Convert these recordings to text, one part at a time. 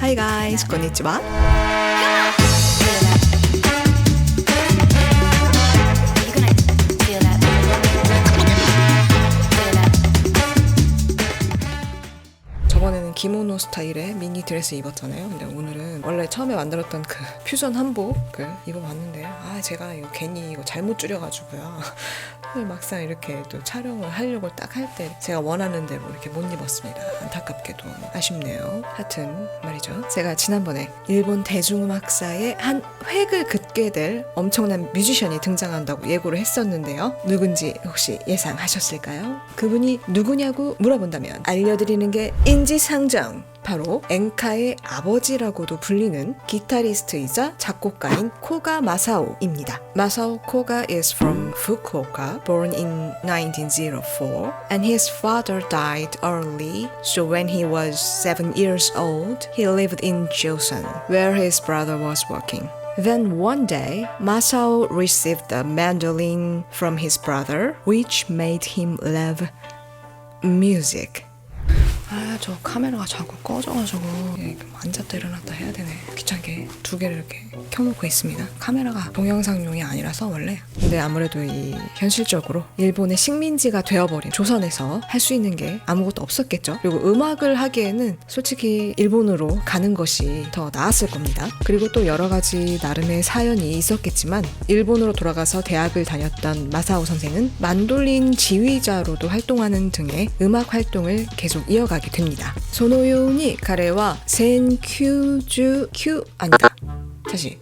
Hi guys, こんにちは。 저번에는 기모노 스타일의 미니 드레스 입었잖아요. 근데 오늘은 원래 처음에 만들었던 그 퓨전 한복을 입어봤는데요. 제가 이거 괜히 이거 잘못 줄여가지고요. 막상 이렇게 또 촬영을 하려고 딱 할 때 제가 원하는 대로 이렇게 못 입었습니다. 안타깝게도 아쉽네요. 하여튼 말이죠. 제가 지난번에 일본 대중음악사에 한 획을 긋게 될 엄청난 뮤지션이 등장한다고 예고를 했었는데요. 누군지 혹시 예상하셨을까요? 그분이 누구냐고 물어본다면 알려드리는 게 인지상정. 바로 엔카의 아버지라고도 불리는 기타리스트이자 작곡가인 코가 마사오입니다. 마사오 코가 is from Fukuoka, born in 1904, and his father died early, so when he was 7 years old, he lived in Joseon, where his brother was working. Then one day, Masao received a mandolin from his brother, which made him love music. 저 카메라가 자꾸 꺼져가지고 앉았다 일어났다 해야 되네. 귀찮게 두 개를 이렇게 켜놓고 있습니다. 카메라가 동영상용이 아니라서 원래. 근데 아무래도 이 현실적으로 일본의 식민지가 되어버린 조선에서 할 수 있는 게 아무것도 없었겠죠. 그리고 음악을 하기에는 솔직히 일본으로 가는 것이 더 나았을 겁니다. 그리고 또 여러 가지 나름의 사연이 있었겠지만 일본으로 돌아가서 대학을 다녔던 마사오 선생은 만돌린 지휘자로도 활동하는 등의 음악 활동을 계속 이어가게 됩니다. そのように彼は1998 아니다. 다시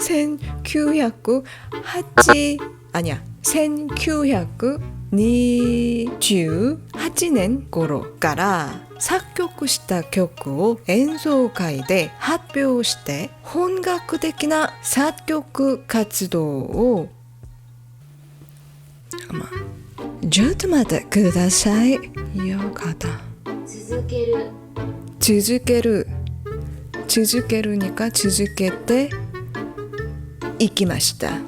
1928年頃から作曲した曲を演奏会で発表して本格的な作曲活動をちょっと待ってください。よかった。続ける니까続けていきました。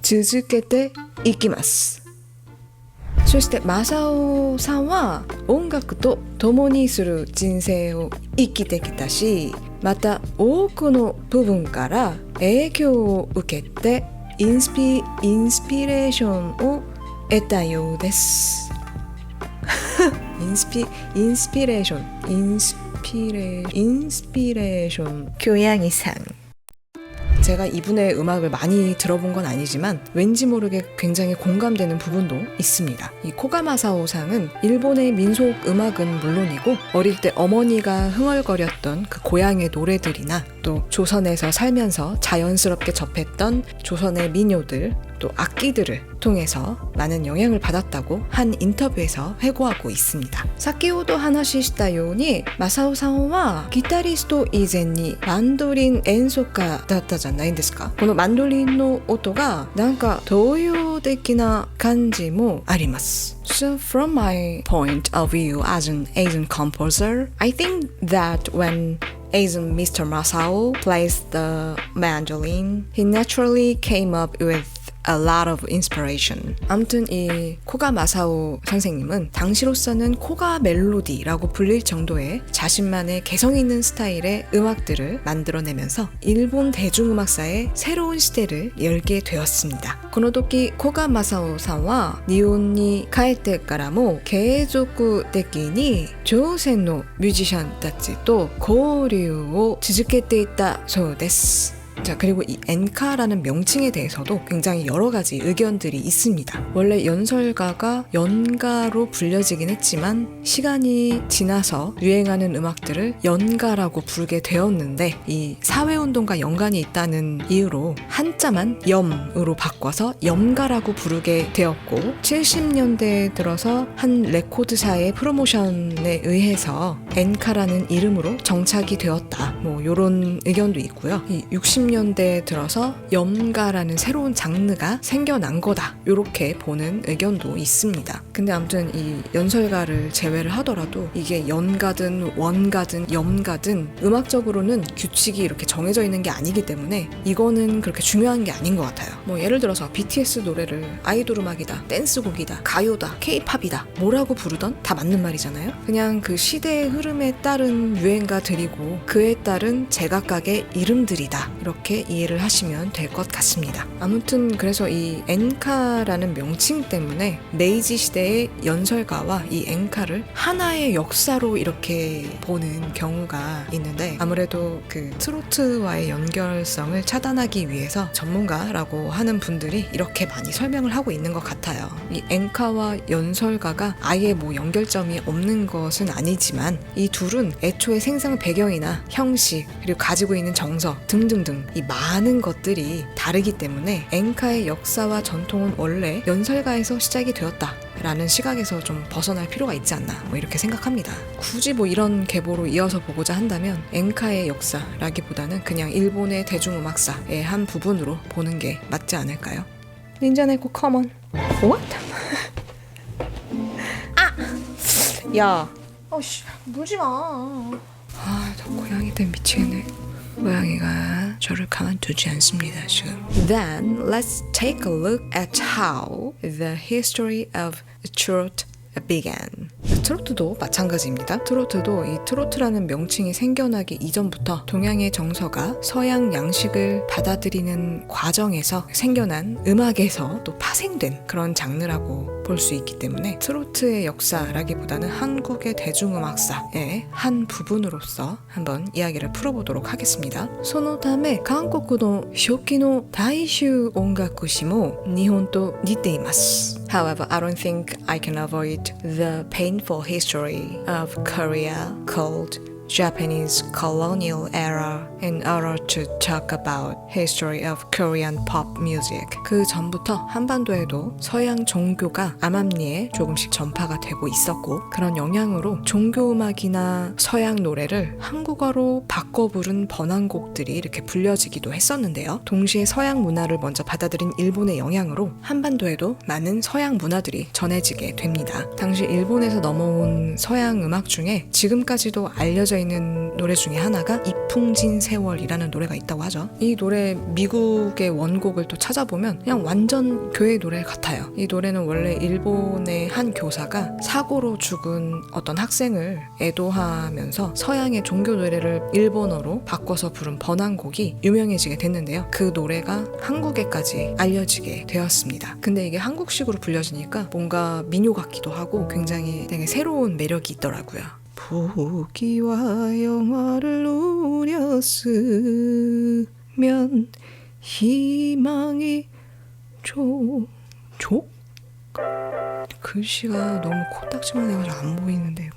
続けていきます。そしてマサオさんは音楽と共にする人生を生きてきたし、また多くの部分から影響を受けてインスピレーションを得たようです。インスピレーション교양이상. 제가 이분의 음악을 많이 들어본 건 아니지만 왠지 모르게 굉장히 공감되는 부분도 있습니다. 이 코가마사오상은 일본의 민속 음악은 물론이고 어릴 때 어머니가 흥얼거렸던 그 고향의 노래들이나 또 조선에서 살면서 자연스럽게 접했던 조선의 민요들 또 악기들을 통해서 많은 영향을 받았다고 한 인터뷰에서 회고하고 있습니다. 先ほど話したようにマサオさんはギタリスト以前にマンドリン演奏家だったじゃないですか。このマンドリンの音がなんか東洋的な感じもあります。So from my point of view as an Asian composer, I think that when Asian Mr. Masao plays the mandolin, he naturally came up with a lot of inspiration. 아무튼 이 코가 마사오 선생님은 당시로서는 코가 멜로디라고 불릴 정도의 자신만의 개성 있는 스타일의 음악들을 만들어내면서 일본 대중음악사의 새로운 시대를 열게 되었습니다. この時コガマサオさんは日本に帰ってからも継続的に朝鮮のミュージシャンたちと交流を続けていたそうです。 자, 그리고 이 엔카라는 명칭에 대해서도 굉장히 여러 가지 의견들이 있습니다. 원래 연설가가 연가로 불려지긴 했지만 시간이 지나서 유행하는 음악들을 연가라고 부르게 되었는데 이 사회운동과 연관이 있다는 이유로 한자만 염으로 바꿔서 염가라고 부르게 되었고 70년대에 들어서 한 레코드사의 프로모션에 의해서 엔카라는 이름으로 정착이 되었다. 뭐 이런 의견도 있고요. 이 60 1920년대에 들어서 염가라는 새로운 장르가 생겨난 거다, 이렇게 보는 의견도 있습니다. 근데 아무튼 이 연설가를 제외를 하더라도 이게 연가든 원가든 염가든 음악적으로는 규칙이 이렇게 정해져 있는 게 아니기 때문에 이거는 그렇게 중요한 게 아닌 것 같아요. 뭐 예를 들어서 BTS 노래를 아이돌 음악이다, 댄스곡이다, 가요다, 케이팝이다 뭐라고 부르던 다 맞는 말이잖아요. 그냥 그 시대의 흐름에 따른 유행가들이고 그에 따른 제각각의 이름들이다, 이렇게 이해를 하시면 될 것 같습니다. 아무튼 그래서 이 엔카라는 명칭 때문에 메이지 시대의 연설가와 이 엔카를 하나의 역사로 이렇게 보는 경우가 있는데, 아무래도 그 트로트와의 연결성을 차단하기 위해서 전문가라고 하는 분들이 이렇게 많이 설명을 하고 있는 것 같아요. 이 엔카와 연설가가 아예 뭐 연결점이 없는 것은 아니지만 이 둘은 애초에 생산 배경이나 형식, 그리고 가지고 있는 정서 등등등 이 많은 것들이 다르기 때문에 엔카의 역사와 전통은 원래 연설가에서 시작이 되었다 라는 시각에서 좀 벗어날 필요가 있지 않나, 뭐 이렇게 생각합니다. 굳이 뭐 이런 계보로 이어서 보고자 한다면 엔카의 역사라기보다는 그냥 일본의 대중음악사의 한 부분으로 보는 게 맞지 않을까요? 닌자네코 컴온. What? 아! 야, 어씨, 물지 마. 아, 저 고양이들 미치겠네. 고양이가 저를 가만두지 않습니다, 지금. Then let's take a look at how the history of trot began. 트로트도 마찬가지입니다. 트로트도 이 트로트라는 명칭이 생겨나기 이전부터 동양의 정서가 서양 양식을 받아들이는 과정에서 생겨난 음악에서 또 파생된 그런 장르라고 볼 수 있기 때문에 트로트의 역사라기보다는 한국의 대중음악사의 한 부분으로서 한번 이야기를 풀어보도록 하겠습니다. そのため韓国の初期の大衆音楽史も日本と似ています。However, I don't think I can avoid the painful history of Korea called Japanese colonial era in order to talk about history of Korean pop music. 그 전부터 한반도에도 서양 종교가 암암리에 조금씩 전파가 되고 있었고, 그런 영향으로 종교 음악이나 서양 노래를 한국어로 바꿔 부른 번안곡들이 이렇게 불려지기도 했었는데요. 동시에 서양 문화를 먼저 받아들인 일본의 영향으로 한반도에도 많은 서양 문화들이 전해지게 됩니다. 당시 일본에서 넘어온 서양 음악 중에 지금까지도 알려져 있는 노래 중에 하나가 이풍진 세월이라는 노래가 있다고 하죠. 이 노래 미국의 원곡을 또 찾아보면 그냥 완전 교회 노래 같아요. 이 노래는 원래 일본의 한 교사가 사고로 죽은 어떤 학생을 애도하면서 서양의 종교 노래를 일본어로 바꿔서 부른 번안곡이 유명해지게 됐는데요. 그 노래가 한국에까지 알려지게 되었습니다. 근데 이게 한국식으로 불려지니까 뭔가 민요 같기도 하고 굉장히 되게 새로운 매력이 있더라고요. 포기와 영화를 누렸으면 희망이 족? 글씨가 너무 코딱지만 해가지고 안 보이는데 이거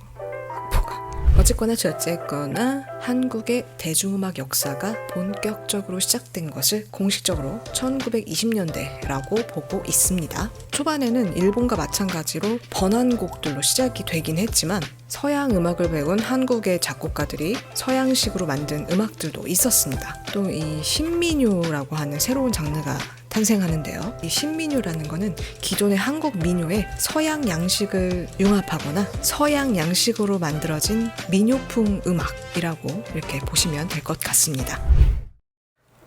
어쨌거나 저쨌거나 한국의 대중음악 역사가 본격적으로 시작된 것을 공식적으로 1920년대라고 보고 있습니다. 초반에는 일본과 마찬가지로 번안곡들로 시작이 되긴 했지만 서양 음악을 배운 한국의 작곡가들이 서양식으로 만든 음악들도 있었습니다. 또 이 신민요라고 하는 새로운 장르가 탄생하는데요. 이 신민요라는 거는 기존의 한국 민요에 서양 양식을 융합하거나 서양 양식으로 만들어진 민요풍 음악이라고 이렇게 보시면 될 것 같습니다.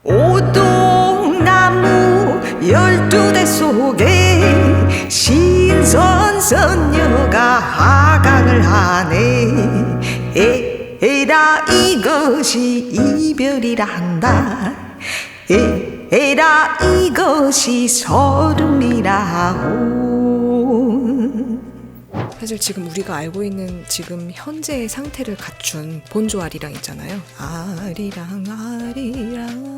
오동나무 12대 속에 신선선녀가 하강을 하네. 에라 이것이 이별이란다. 에라 이것이 서름이라오. 사실 지금 우리가 알고 있는 지금 현재의 상태를 갖춘 본조 아리랑 있잖아요. 아리랑 아리랑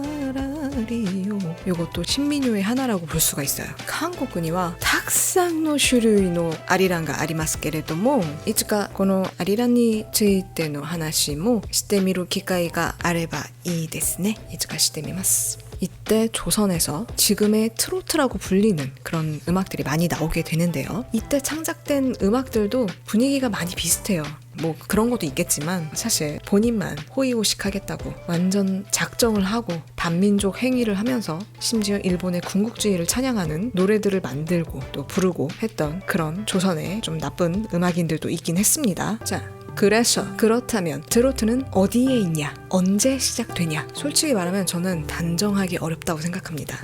아라리요. 이것도 신민요의 하나라고 볼 수가 있어요. 한국군이와 탁상의種類の アリランがありますけれども、いつかこのアリランについての話もしてみる機会があればいいですね。いつかしてみます。 이때 조선에서 지금의 트로트라고 불리는 그런 음악들이 많이 나오게 되는데요. 이때 창작된 음악들도 분위기가 많이 비슷해요. 뭐 그런 것도 있겠지만 사실 본인만 호의호식하겠다고 완전 작정을 하고 반민족 행위를 하면서 심지어 일본의 군국주의를 찬양하는 노래들을 만들고 또 부르고 했던 그런 조선의 좀 나쁜 음악인들도 있긴 했습니다. 자, 그렇다면 트로트는 어디에 있냐? 언제 시작되냐? 솔직히 말하면 저는 단정하기 어렵다고 생각합니다.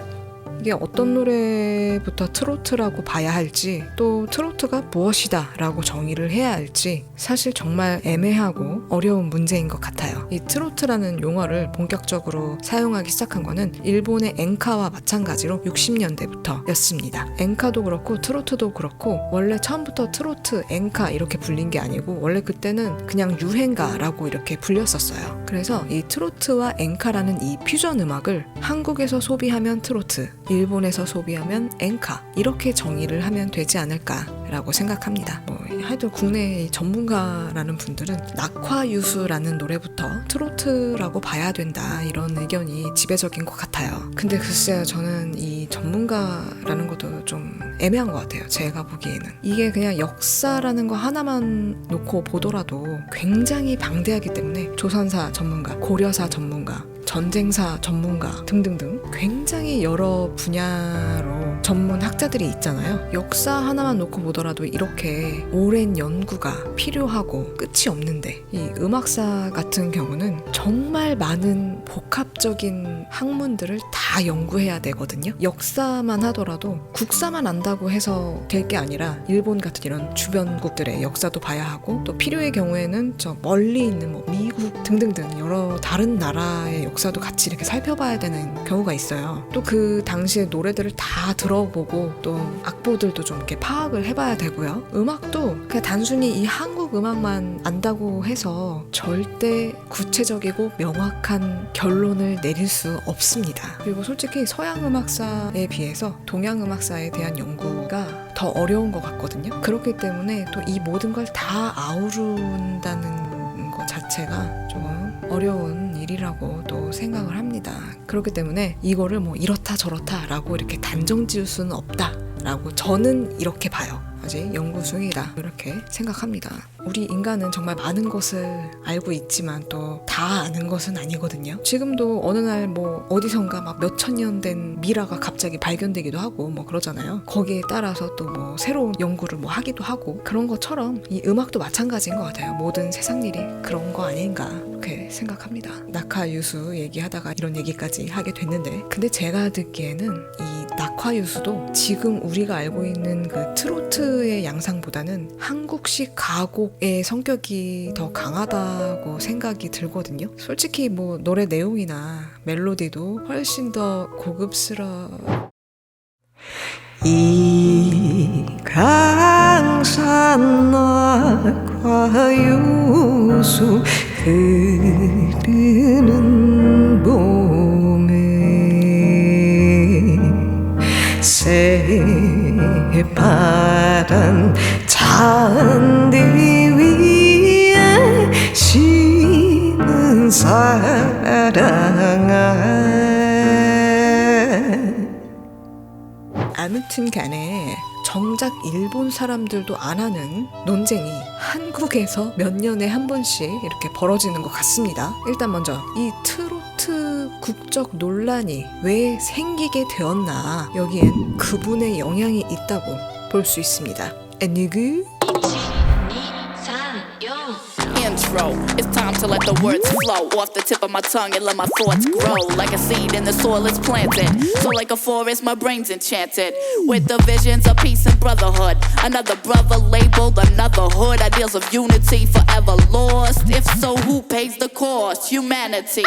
이게 어떤 노래부터 트로트라고 봐야 할지 또 트로트가 무엇이다 라고 정의를 해야 할지 사실 정말 애매하고 어려운 문제인 것 같아요. 이 트로트라는 용어를 본격적으로 사용하기 시작한 거는 일본의 엔카와 마찬가지로 60년대부터 였습니다. 엔카도 그렇고 트로트도 그렇고 원래 처음부터 트로트, 엔카 이렇게 불린 게 아니고 원래 그때는 그냥 유행가라고 이렇게 불렸었어요. 그래서 이 트로트와 엔카라는 이 퓨전 음악을 한국에서 소비하면 트로트, 일본에서 소비하면 엔카 이렇게 정의를 하면 되지 않을까라고 생각합니다. 하여튼 국내 전문가라는 분들은 낙화유수라는 노래부터 트로트라고 봐야 된다 이런 의견이 지배적인 것 같아요. 근데 글쎄요, 저는 이 전문가라는 것도 좀 애매한 것 같아요. 제가 보기에는 이게 그냥 역사라는 거 하나만 놓고 보더라도 굉장히 방대하기 때문에 조선사 전문가, 고려사 전문가, 전쟁사 전문가 등등등 굉장히 여러 분야로 전문 학자들이 있잖아요. 역사 하나만 놓고 보더라도 이렇게 오랜 연구가 필요하고 끝이 없는데 이 음악사 같은 경우는 정말 많은 복합적인 학문들을 다 연구해야 되거든요. 역사만 하더라도 국사만 안다고 해서 될 게 아니라 일본 같은 이런 주변국들의 역사도 봐야 하고 또 필요의 경우에는 저 멀리 있는 뭐 미국 등등등 여러 다른 나라의 역사도 같이 이렇게 살펴봐야 되는 경우가 있어요. 또 그 당시의 노래들을 다 들어보고 또 악보들도 좀 이렇게 파악을 해봐야 되고요. 음악도 그냥 단순히 이 한국 음악만 안다고 해서 절대 구체적이고 명확한 결론을 내릴 수 없습니다. 그리고 솔직히 서양 음악사에 비해서 동양 음악사에 대한 연구가 더 어려운 것 같거든요. 그렇기 때문에 또 이 모든 걸 다 아우른다는 것 자체가 좀 어려운 일이라고 또 생각을 합니다. 그렇기 때문에 이거를 뭐 이렇다 저렇다 라고 이렇게 단정 지을 수는 없다 라고 저는 이렇게 봐요. 아직 연구 중이다 이렇게 생각합니다. 우리 인간은 정말 많은 것을 알고 있지만 또 다 아는 것은 아니거든요. 지금도 어느 날 뭐 어디선가 막 몇천 년 된 미라가 갑자기 발견되기도 하고 뭐 그러잖아요. 거기에 따라서 또 뭐 새로운 연구를 뭐 하기도 하고 그런 것처럼 이 음악도 마찬가지인 것 같아요. 모든 세상 일이 그런 거 아닌가 이렇게 생각합니다. 낙하유수 얘기하다가 이런 얘기까지 하게 됐는데 근데 제가 듣기에는 이 낙화유수도 지금 우리가 알고 있는 그 트로트의 양상보다는 한국식 가곡의 성격이 더 강하다고 생각이 들거든요. 솔직히 뭐 노래 내용이나 멜로디도 훨씬 더 고급스러워. 이 강산 낙화유수 흐르는 봄에 새파란 잔디 위에 쉬는 사랑아. 아무튼 간에 정작 일본 사람들도 안 하는 논쟁이 한국에서 몇 년에 한 번씩 이렇게 벌어지는 것 같습니다. 일단 먼저 이 트로트 국적 논란이 왜 생기게 되었나, 여기엔 그분의 영향이 있다고 볼 수 있습니다. 누구? Intro. It's time to let the words flow off the tip of my tongue and let my thoughts grow. Like a seed in the soil it's planted. So like a forest my brain's enchanted with the visions of peace and brotherhood. Another brother labeled another hood. Ideals of unity forever lost. If so, who pays the cost? Humanity.